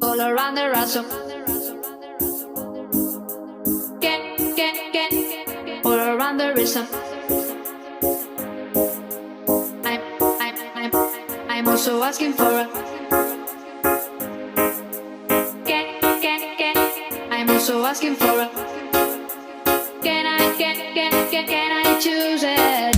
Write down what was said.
all around the ransom. Get, all around the rhythm. I'm also asking for a get. I'm also asking for a can I choose it?